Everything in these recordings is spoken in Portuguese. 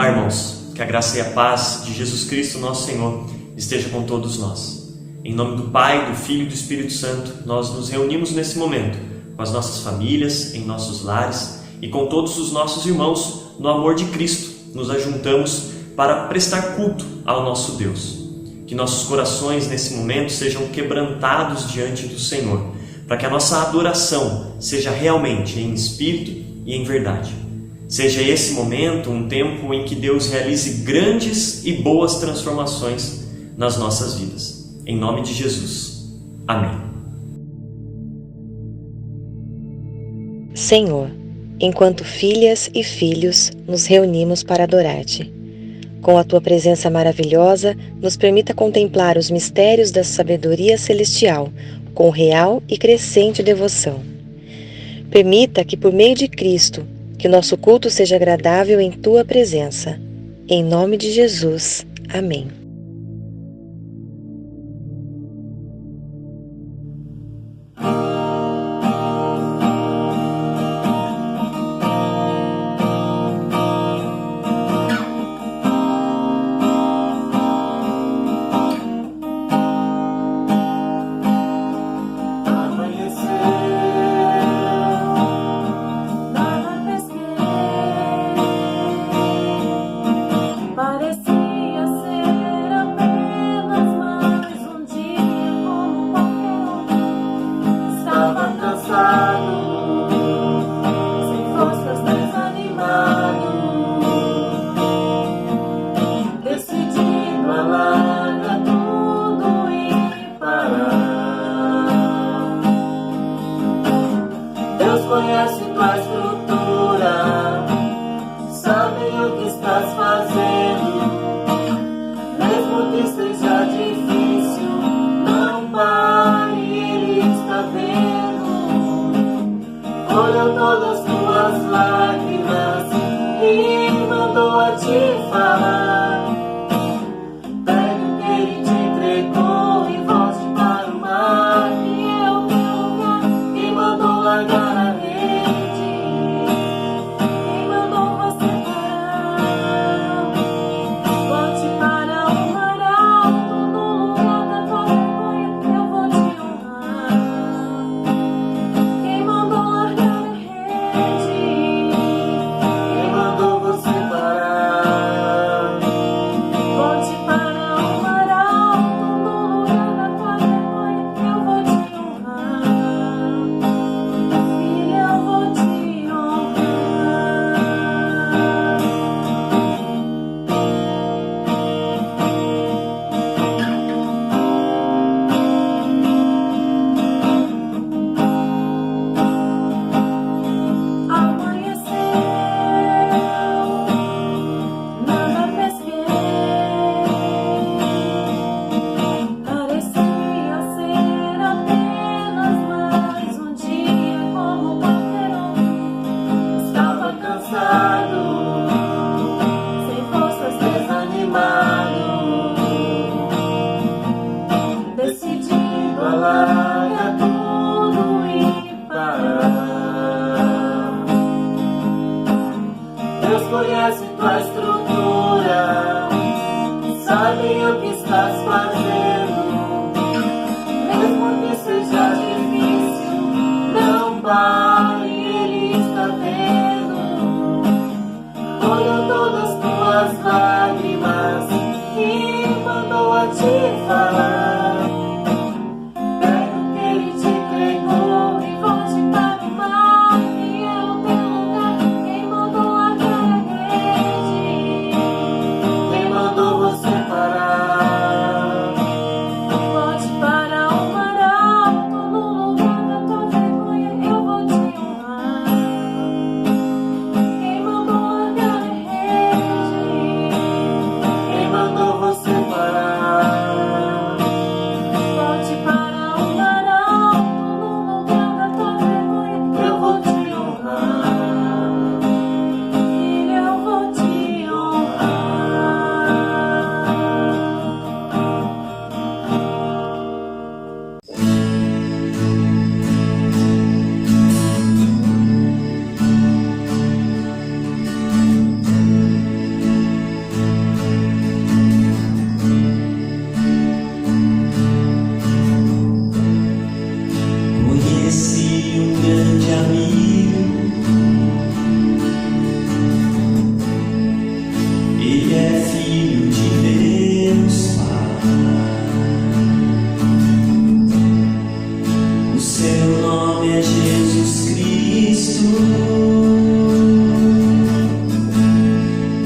Olá, irmãos, que a graça e a paz de Jesus Cristo, nosso Senhor, esteja com todos nós. Em nome do Pai, do Filho e do Espírito Santo, nós nos reunimos nesse momento com as nossas famílias, em nossos lares e com todos os nossos irmãos no amor de Cristo. Nos ajuntamos para prestar culto ao nosso Deus. Que nossos corações nesse momento sejam quebrantados diante do Senhor, para que a nossa adoração seja realmente em espírito e em verdade. Seja esse momento um tempo em que Deus realize grandes e boas transformações nas nossas vidas. Em nome de Jesus. Amém. Senhor, enquanto filhas e filhos nos reunimos para adorar-te, com a tua presença maravilhosa, nos permita contemplar os mistérios da sabedoria celestial com real e crescente devoção. Permita que, por meio de Cristo, que nosso culto seja agradável em tua presença. Em nome de Jesus. Amém. Deus conhece tua estrutura, sabe o que estás fazendo. Mesmo que seja difícil, não pare, Ele está vendo. Olhou todas tuas lágrimas e mandou a te falar. Pegue o que Ele te entregou e volte para o mar, que é o teu lugar, e mandou largar a rede.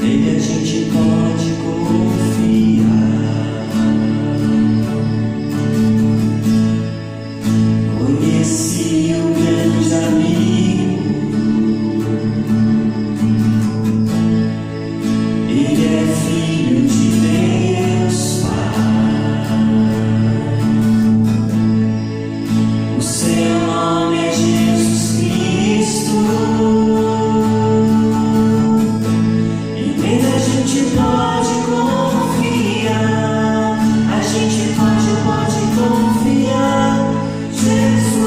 nele a gente pode confiar. Conheci o grande amigo, ele é filho de Deus Pai. O seu nome é Jesus Cristo, e nele a gente pode confiar. A gente pode confiar. Jesus,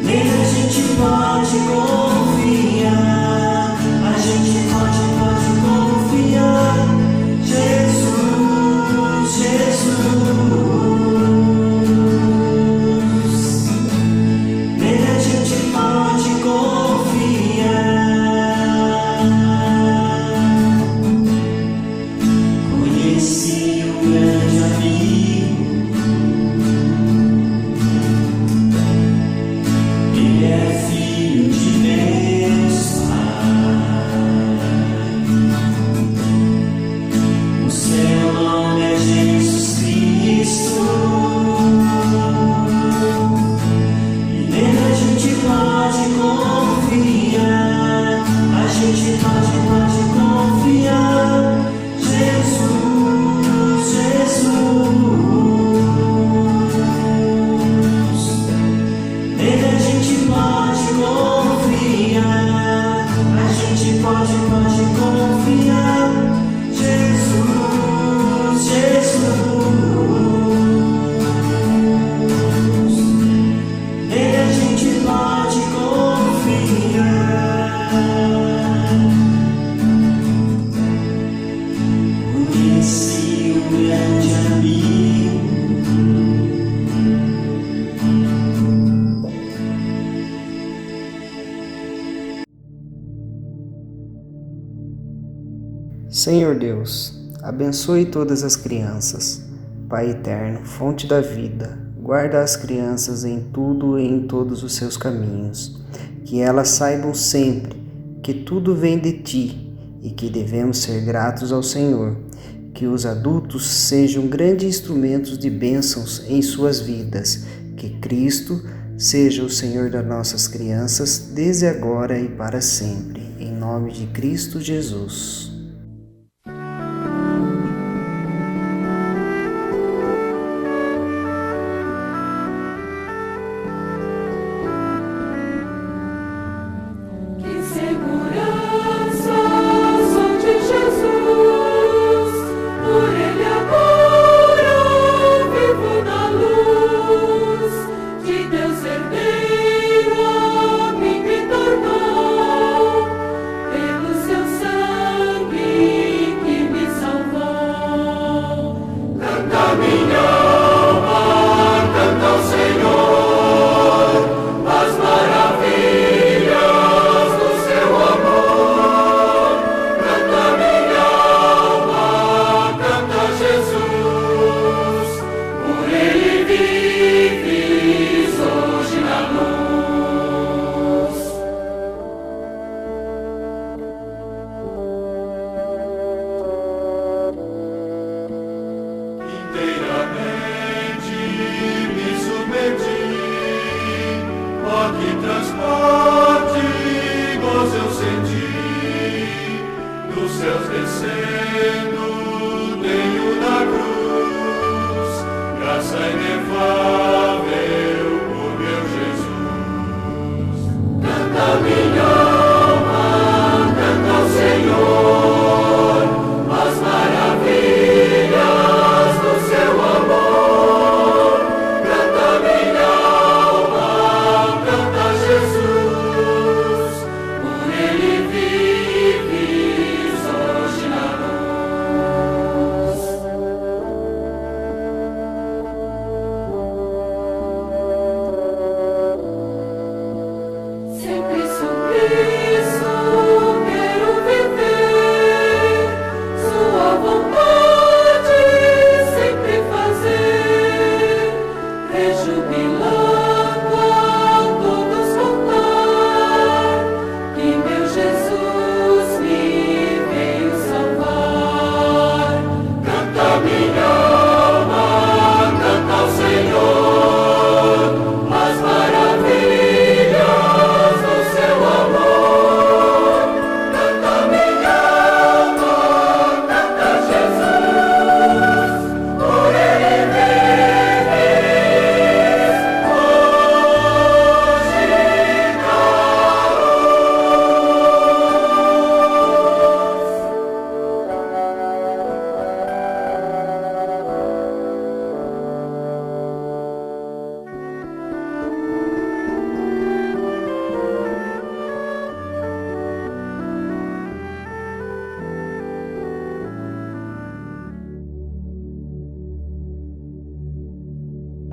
nele a gente pode confiar. A gente pode confiar. Jesus, nele a gente pode confiar. Conheci o grande amigo, ele é filho de Deus Pai. O seu nome é Jesus Cristo, e nele a gente pode confiar. A gente pode confiar. Jesus, nele a gente pode confiar. A gente pode confiar. Jesus, nele a gente pode confiar. Conheci o grande amigo, Senhor Deus, abençoe todas as crianças. Pai eterno, fonte da vida, guarda as crianças em tudo e em todos os seus caminhos. Que elas saibam sempre que tudo vem de Ti e que devemos ser gratos ao Senhor. Que os adultos sejam grandes instrumentos de bênçãos em suas vidas. Que Cristo seja o Senhor das nossas crianças, desde agora e para sempre. Em nome de Cristo Jesus. Que segurança sou de Jesus, por Ele agora vivo na luz, de Deus herdeiro a mim me tornou, pelo seu sangue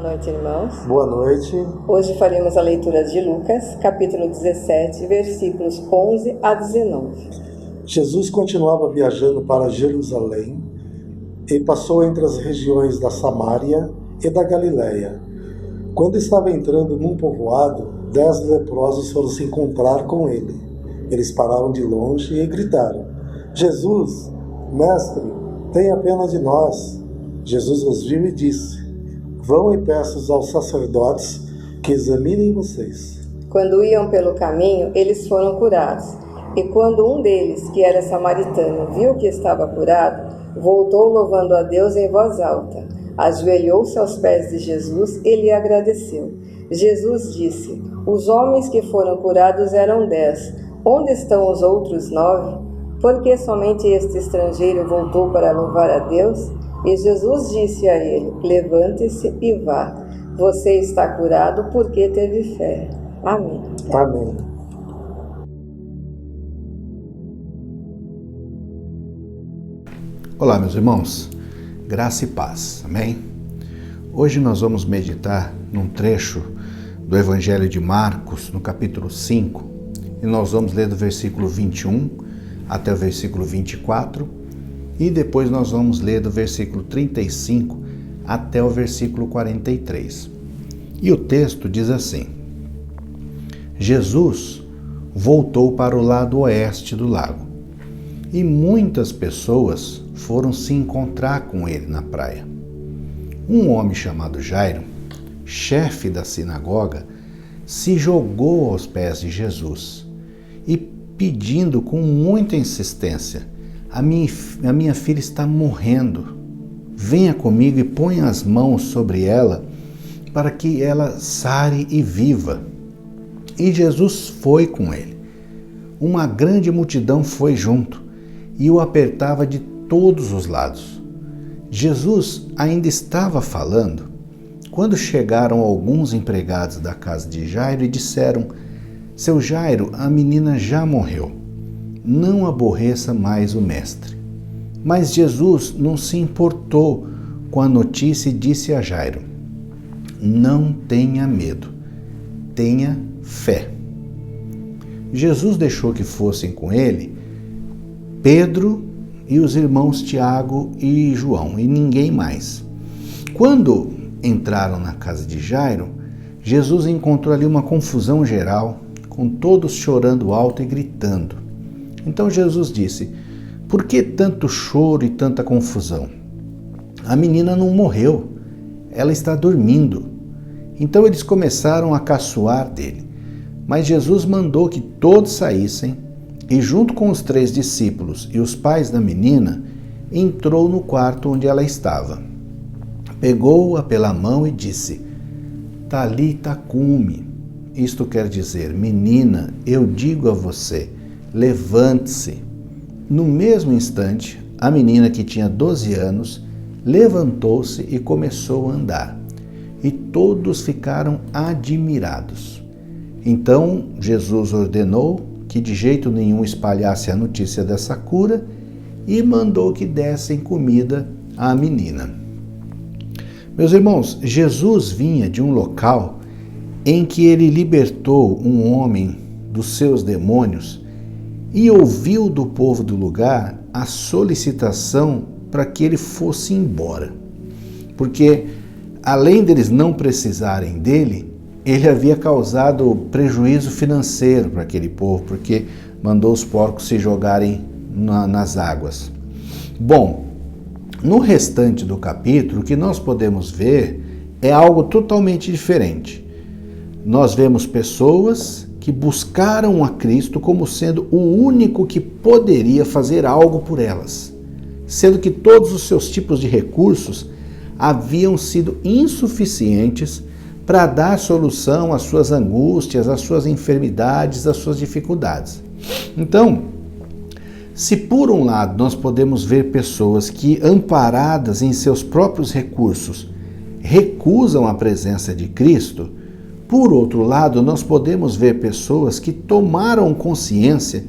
Boa noite, irmãos. Boa noite. Hoje faremos a leitura de Lucas, capítulo 17, versículos 11 a 19. Jesus continuava viajando para Jerusalém e passou entre as regiões da Samária e da Galiléia. Quando estava entrando num povoado, 10 leprosos foram se encontrar com ele. Eles pararam de longe e gritaram: Jesus, mestre, tenha pena de nós. Jesus os viu e disse: Vão e peçam aos sacerdotes que examinem vocês. Quando iam pelo caminho, eles foram curados. E quando um deles, que era samaritano, viu que estava curado, voltou louvando a Deus em voz alta. Ajoelhou-se aos pés de Jesus e lhe agradeceu. Jesus disse: Os homens que foram curados eram 10. Onde estão os outros 9? Por que somente este estrangeiro voltou para louvar a Deus? E Jesus disse a ele: Levante-se e vá. Você está curado porque teve fé. Amém. Amém. Olá, meus irmãos. Graça e paz. Amém? Hoje nós vamos meditar num trecho do Evangelho de Marcos, no capítulo 5, e nós vamos ler do versículo 21 até o versículo 24, e depois nós vamos ler do versículo 35 até o versículo 43. E o texto diz assim: Jesus voltou para o lado oeste do lago, e muitas pessoas foram se encontrar com ele na praia. Um homem chamado Jairo, chefe da sinagoga, se jogou aos pés de Jesus e, pedindo com muita insistência: a minha filha está morrendo. Venha comigo e ponha as mãos sobre ela para que ela sare e viva. E Jesus foi com ele. Uma grande multidão foi junto e o apertava de todos os lados. Jesus ainda estava falando quando chegaram alguns empregados da casa de Jairo e disseram: Seu Jairo, a menina já morreu. Não aborreça mais o mestre. Mas Jesus não se importou com a notícia e disse a Jairo: Não tenha medo, tenha fé. Jesus deixou que fossem com ele Pedro e os irmãos Tiago e João, e ninguém mais. Quando entraram na casa de Jairo, Jesus encontrou ali uma confusão geral, com todos chorando alto e gritando. Então Jesus disse: Por que tanto choro e tanta confusão? A menina não morreu, ela está dormindo. Então eles começaram a caçoar dele. Mas Jesus mandou que todos saíssem e, junto com os 3 discípulos e os pais da menina, entrou no quarto onde ela estava. Pegou-a pela mão e disse: Talita cumi. Isto quer dizer: Menina, eu digo a você, levante-se. No mesmo instante, a menina, que tinha 12 anos, levantou-se e começou a andar. E todos ficaram admirados. Então Jesus ordenou que de jeito nenhum espalhasse a notícia dessa cura e mandou que dessem comida à menina. Meus irmãos, Jesus vinha de um local em que ele libertou um homem dos seus demônios e ouviu do povo do lugar a solicitação para que ele fosse embora. Porque, além deles não precisarem dele, ele havia causado prejuízo financeiro para aquele povo, porque mandou os porcos se jogarem nas águas. Bom, no restante do capítulo, o que nós podemos ver é algo totalmente diferente. Nós vemos pessoas que buscaram a Cristo como sendo o único que poderia fazer algo por elas, sendo que todos os seus tipos de recursos haviam sido insuficientes para dar solução às suas angústias, às suas enfermidades, às suas dificuldades. Então, se por um lado nós podemos ver pessoas que, amparadas em seus próprios recursos, recusam a presença de Cristo, por outro lado nós podemos ver pessoas que tomaram consciência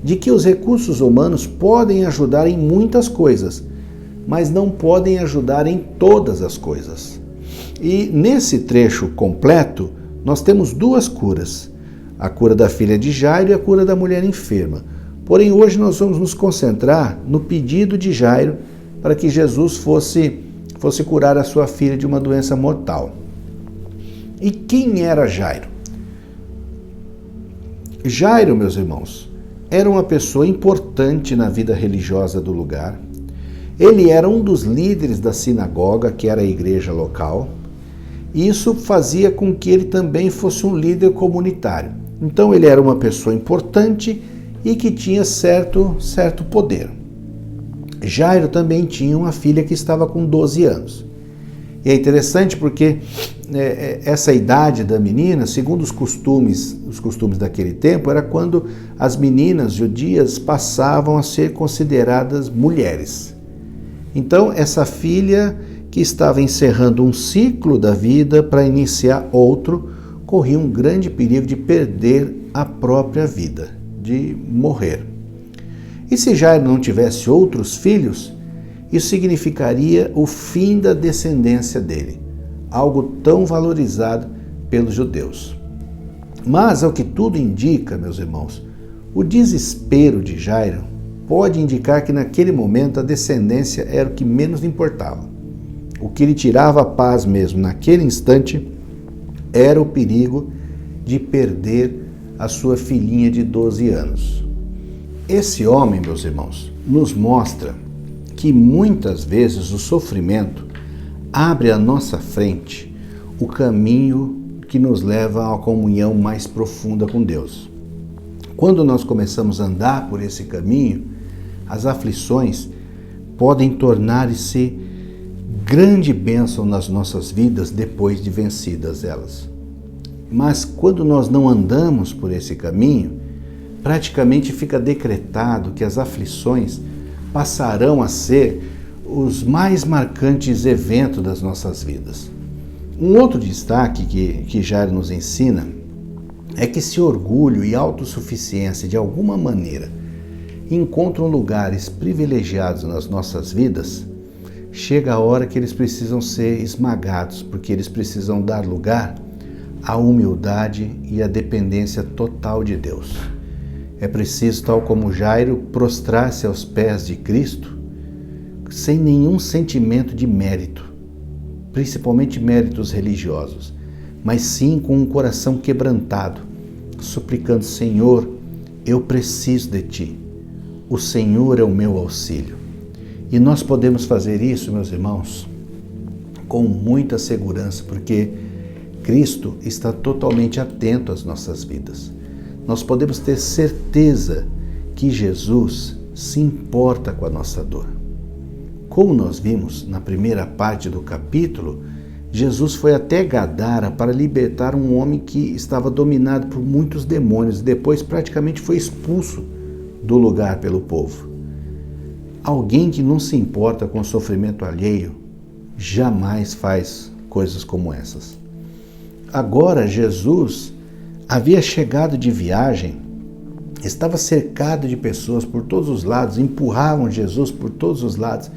de que os recursos humanos podem ajudar em muitas coisas, mas não podem ajudar em todas as coisas. E nesse trecho completo, nós temos duas curas. A cura da filha de Jairo e a cura da mulher enferma. Porém, hoje nós vamos nos concentrar no pedido de Jairo para que Jesus fosse curar a sua filha de uma doença mortal. E quem era Jairo? Jairo, meus irmãos, era uma pessoa importante na vida religiosa do lugar. Ele era um dos líderes da sinagoga, que era a igreja local. E isso fazia com que ele também fosse um líder comunitário. Então ele era uma pessoa importante e que tinha certo poder. Jairo também tinha uma filha que estava com 12 anos. E é interessante porque essa idade da menina, segundo os costumes daquele tempo, era quando as meninas judias passavam a ser consideradas mulheres. Então essa filha, que estava encerrando um ciclo da vida para iniciar outro, corria um grande perigo de perder a própria vida, de morrer. E se Jairo não tivesse outros filhos, isso significaria o fim da descendência dele, algo tão valorizado pelos judeus. Mas, ao que tudo indica, meus irmãos, o desespero de Jairo pode indicar que naquele momento a descendência era o que menos importava. O que lhe tirava a paz mesmo naquele instante era o perigo de perder a sua filhinha de 12 anos. Esse homem, meus irmãos, nos mostra que muitas vezes o sofrimento abre à nossa frente o caminho que nos leva à comunhão mais profunda com Deus. Quando nós começamos a andar por esse caminho, as aflições podem tornar-se grande bênção nas nossas vidas depois de vencidas elas. Mas quando nós não andamos por esse caminho, praticamente fica decretado que as aflições passarão a ser os mais marcantes eventos das nossas vidas. Um outro destaque que Jairo nos ensina é que se orgulho e autossuficiência de alguma maneira encontram lugares privilegiados nas nossas vidas, chega a hora que eles precisam ser esmagados, porque eles precisam dar lugar à humildade e à dependência total de Deus. É preciso, tal como Jairo, prostrar-se aos pés de Cristo sem nenhum sentimento de mérito, principalmente méritos religiosos, mas sim com um coração quebrantado, suplicando: Senhor, eu preciso de Ti. O Senhor é o meu auxílio. E nós podemos fazer isso, meus irmãos, com muita segurança, porque Cristo está totalmente atento às nossas vidas. Nós podemos ter certeza que Jesus se importa com a nossa dor. Como nós vimos na primeira parte do capítulo, Jesus foi até Gadara para libertar um homem que estava dominado por muitos demônios e depois praticamente foi expulso do lugar pelo povo. Alguém que não se importa com o sofrimento alheio jamais faz coisas como essas. Agora Jesus havia chegado de viagem, estava cercado de pessoas por todos os lados, empurravam Jesus por todos os lados,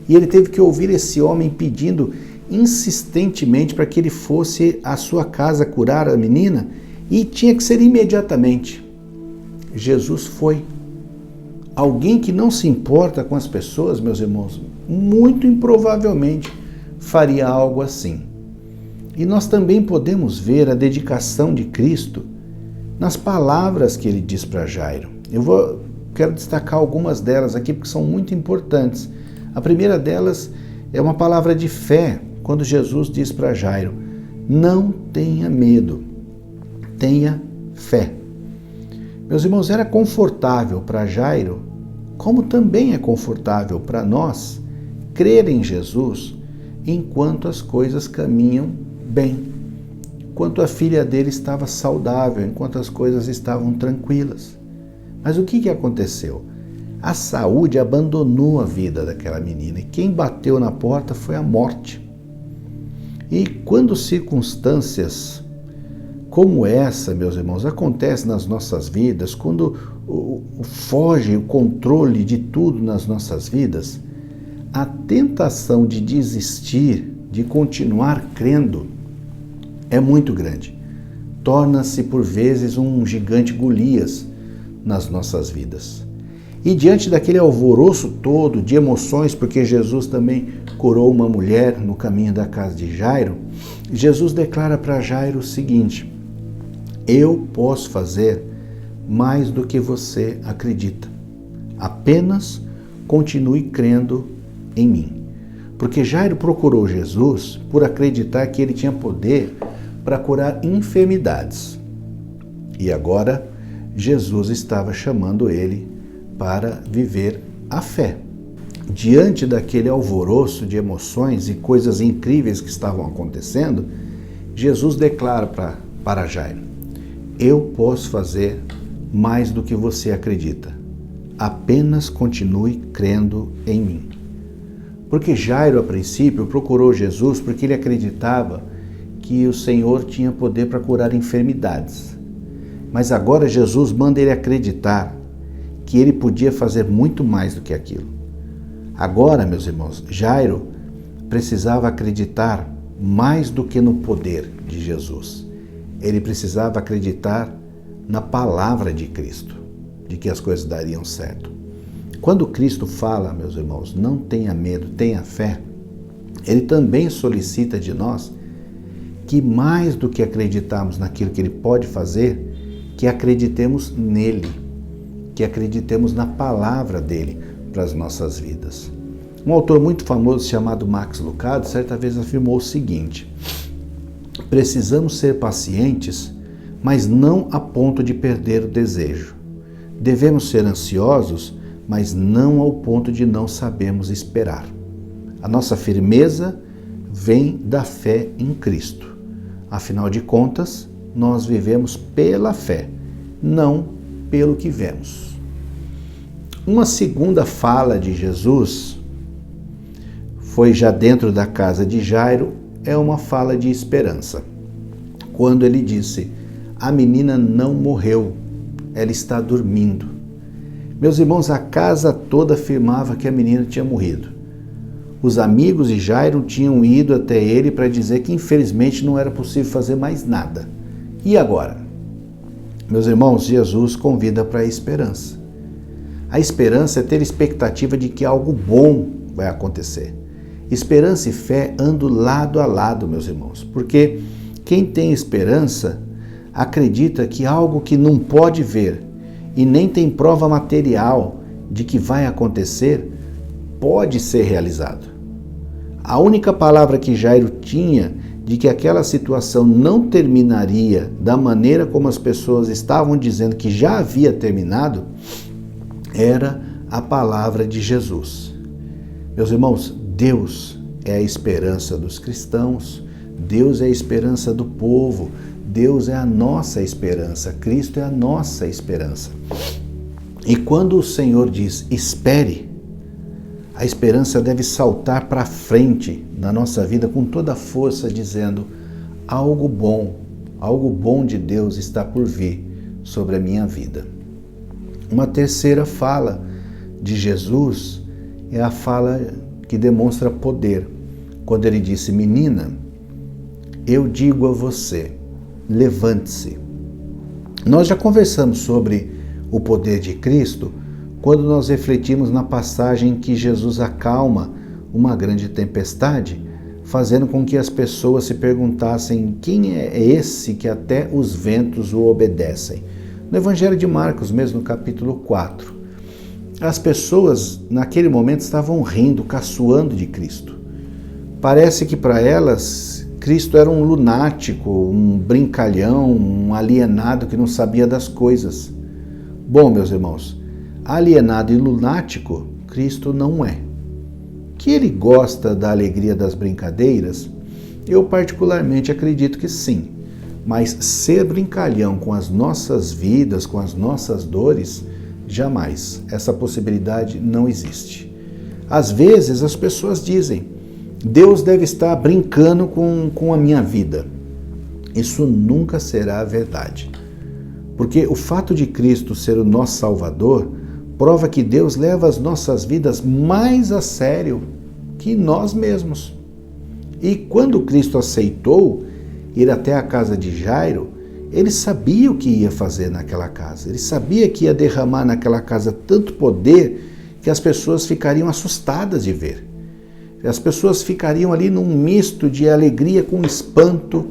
e ele teve que ouvir esse homem pedindo insistentemente para que ele fosse à sua casa curar a menina, e tinha que ser imediatamente. Jesus foi. Alguém que não se importa com as pessoas, meus irmãos, muito improvavelmente faria algo assim. E nós também podemos ver a dedicação de Cristo nas palavras que ele diz para Jairo. Quero destacar algumas delas aqui porque são muito importantes. A primeira delas é uma palavra de fé, quando Jesus diz para Jairo: não tenha medo, tenha fé. Meus irmãos, era confortável para Jairo, como também é confortável para nós, crer em Jesus enquanto as coisas caminham bem, enquanto a filha dele estava saudável, enquanto as coisas estavam tranquilas. Mas o que aconteceu? A saúde abandonou a vida daquela menina e quem bateu na porta foi a morte. E quando circunstâncias como essa, meus irmãos, acontecem nas nossas vidas, quando foge o controle de tudo nas nossas vidas, a tentação de desistir de continuar crendo é muito grande. Torna-se por vezes um gigante Golias nas nossas vidas. E diante daquele alvoroço todo de emoções, porque Jesus também curou uma mulher no caminho da casa de Jairo, Jesus declara para Jairo o seguinte: eu posso fazer mais do que você acredita. Apenas continue crendo em mim. Porque Jairo procurou Jesus por acreditar que ele tinha poder para curar enfermidades. E agora Jesus estava chamando ele para viver a fé. Diante daquele alvoroço de emoções e coisas incríveis que estavam acontecendo, Jesus declara para Jairo: eu posso fazer mais do que você acredita. Apenas continue crendo em mim. Porque Jairo, a princípio, procurou Jesus porque ele acreditava que o Senhor tinha poder para curar enfermidades. Mas agora Jesus manda ele acreditar que ele podia fazer muito mais do que aquilo. Agora, meus irmãos, Jairo precisava acreditar mais do que no poder de Jesus. Ele precisava acreditar na palavra de Cristo, de que as coisas dariam certo. Quando Cristo fala, meus irmãos, não tenha medo, tenha fé, Ele também solicita de nós que mais do que acreditarmos naquilo que Ele pode fazer, que acreditemos nele, que acreditemos na palavra dele para as nossas vidas. Um autor muito famoso chamado Max Lucado, certa vez afirmou o seguinte: precisamos ser pacientes, mas não a ponto de perder o desejo. Devemos ser ansiosos, mas não ao ponto de não sabermos esperar. A nossa firmeza vem da fé em Cristo. Afinal de contas, nós vivemos pela fé, não pelo que vemos. Uma segunda fala de Jesus foi já dentro da casa de Jairo, é uma fala de esperança. Quando ele disse: a menina não morreu, ela está dormindo. Meus irmãos, a casa toda afirmava que a menina tinha morrido. Os amigos de Jairo tinham ido até ele para dizer que infelizmente não era possível fazer mais nada. E agora? Meus irmãos, Jesus convida para a esperança. A esperança é ter expectativa de que algo bom vai acontecer. Esperança e fé andam lado a lado, meus irmãos, porque quem tem esperança acredita que algo que não pode ver e nem tem prova material de que vai acontecer pode ser realizado. A única palavra que Jairo tinha de que aquela situação não terminaria da maneira como as pessoas estavam dizendo que já havia terminado era a palavra de Jesus. Meus irmãos, Deus é a esperança dos cristãos, Deus é a esperança do povo, Deus é a nossa esperança, Cristo é a nossa esperança. E quando o Senhor diz espere, a esperança deve saltar para frente na nossa vida com toda a força, dizendo: algo bom de Deus está por vir sobre a minha vida. Uma terceira fala de Jesus é a fala que demonstra poder, quando ele disse: menina, eu digo a você, levante-se. Nós já conversamos sobre o poder de Cristo quando nós refletimos na passagem que Jesus acalma uma grande tempestade, fazendo com que as pessoas se perguntassem: quem é esse que até os ventos o obedecem? No Evangelho de Marcos, mesmo no capítulo 4. As pessoas naquele momento estavam rindo, caçoando de Cristo. Parece que para elas Cristo era um lunático, um brincalhão, um alienado que não sabia das coisas. Bom, meus irmãos, alienado e lunático, Cristo não é. Que ele gosta da alegria das brincadeiras? Eu particularmente acredito que sim. Mas ser brincalhão com as nossas vidas, com as nossas dores, jamais. Essa possibilidade não existe. Às vezes as pessoas dizem: Deus deve estar brincando com a minha vida. Isso nunca será verdade. Porque o fato de Cristo ser o nosso Salvador prova que Deus leva as nossas vidas mais a sério que nós mesmos. E quando Cristo aceitou ir até a casa de Jairo, ele sabia o que ia fazer naquela casa. Ele sabia que ia derramar naquela casa tanto poder que as pessoas ficariam assustadas de ver. As pessoas ficariam ali num misto de alegria com espanto,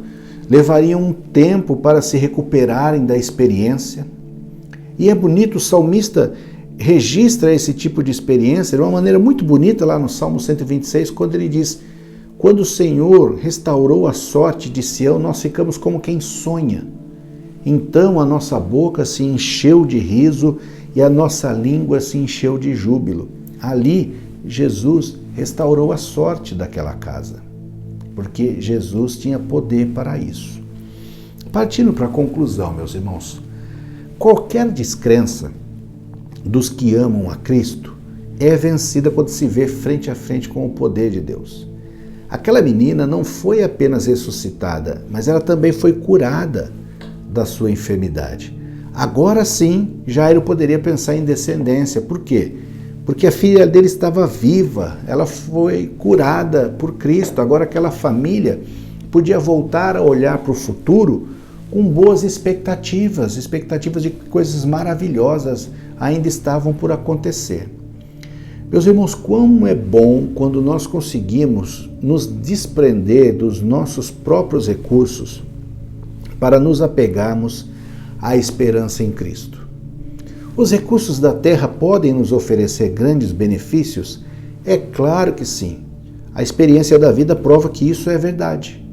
levariam um tempo para se recuperarem da experiência. E é bonito, o salmista registra esse tipo de experiência de uma maneira muito bonita lá no Salmo 126, quando ele diz: quando o Senhor restaurou a sorte de Sião, nós ficamos como quem sonha. Então a nossa boca se encheu de riso e a nossa língua se encheu de júbilo. Ali, Jesus restaurou a sorte daquela casa, porque Jesus tinha poder para isso. Partindo para a conclusão, meus irmãos, qualquer descrença dos que amam a Cristo é vencida quando se vê frente a frente com o poder de Deus. Aquela menina não foi apenas ressuscitada, mas ela também foi curada da sua enfermidade. Agora sim, Jairo poderia pensar em descendência. Por quê? Porque a filha dele estava viva, ela foi curada por Cristo. Agora aquela família podia voltar a olhar para o futuro com boas expectativas de que coisas maravilhosas ainda estavam por acontecer. Meus irmãos, como é bom quando nós conseguimos nos desprender dos nossos próprios recursos para nos apegarmos à esperança em Cristo. Os recursos da terra podem nos oferecer grandes benefícios? É claro que sim. A experiência da vida prova que isso é verdade.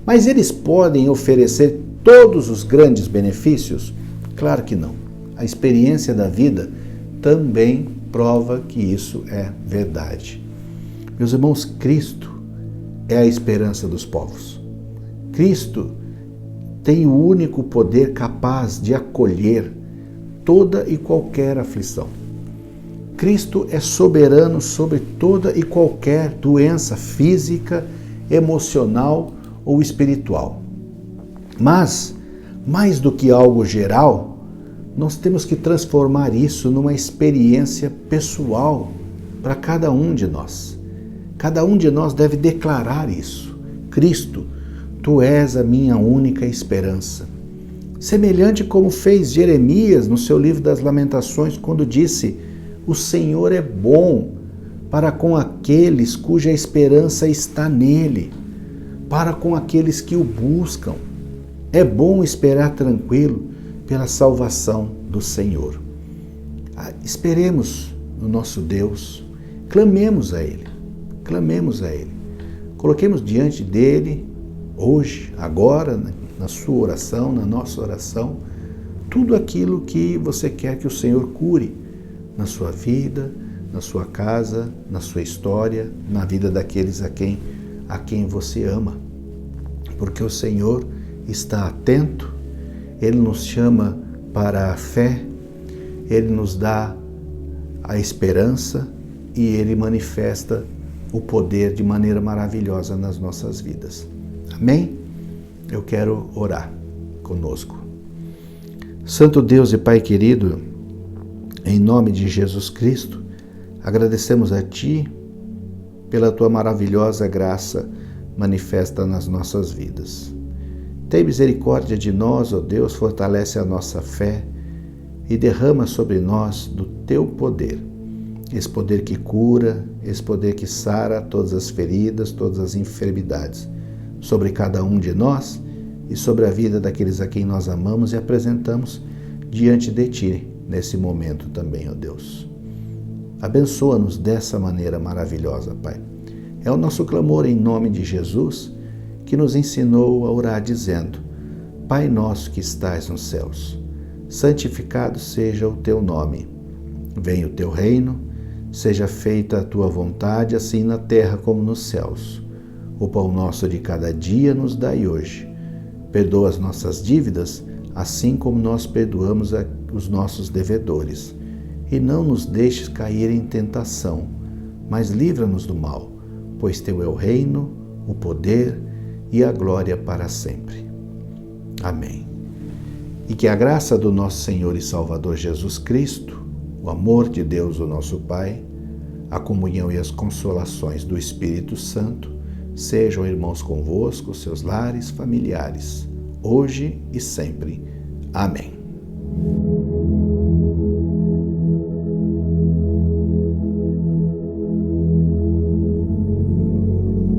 Mas eles podem oferecer todos os grandes benefícios? Claro que não. A experiência da vida também prova que isso é verdade. Meus irmãos, Cristo é a esperança dos povos. Cristo tem o único poder capaz de acolher toda e qualquer aflição. Cristo é soberano sobre toda e qualquer doença física, emocional ou espiritual. Mas, mais do que algo geral, nós temos que transformar isso numa experiência pessoal para cada um de nós. Cada um de nós deve declarar isso. Cristo, Tu és a minha única esperança. Semelhante como fez Jeremias no seu livro das Lamentações, quando disse: o Senhor é bom para com aqueles cuja esperança está nele, para com aqueles que o buscam. É bom esperar tranquilo pela salvação do Senhor. Esperemos no nosso Deus, clamemos a Ele, coloquemos diante dEle, hoje, agora, na sua oração, na nossa oração, tudo aquilo que você quer que o Senhor cure na sua vida, na sua casa, na sua história, na vida daqueles a quem você ama. Porque o Senhor está atento, Ele nos chama para a fé, Ele nos dá a esperança e Ele manifesta o poder de maneira maravilhosa nas nossas vidas. Amém? Eu quero orar conosco. Santo Deus e Pai querido, em nome de Jesus Cristo, agradecemos a Ti pela Tua maravilhosa graça manifesta nas nossas vidas. Tem misericórdia de nós, ó Deus, fortalece a nossa fé e derrama sobre nós do Teu poder. Esse poder que cura, esse poder que sara todas as feridas, todas as enfermidades, sobre cada um de nós e sobre a vida daqueles a quem nós amamos e apresentamos diante de Ti nesse momento também, ó Deus. Abençoa-nos dessa maneira maravilhosa, Pai. É o nosso clamor em nome de Jesus, que nos ensinou a orar dizendo: Pai nosso que estais nos céus, santificado seja o Teu nome. Venha o Teu reino, seja feita a Tua vontade, assim na terra como nos céus. O pão nosso de cada dia nos dai hoje. Perdoa as nossas dívidas, assim como nós perdoamos os nossos devedores. E não nos deixes cair em tentação, mas livra-nos do mal, pois Teu é o reino, o poder e a glória para sempre. Amém. E que a graça do nosso Senhor e Salvador Jesus Cristo, o amor de Deus, o nosso Pai, a comunhão e as consolações do Espírito Santo, Sejam, irmãos, convosco, seus lares, familiares, hoje e sempre. Amém.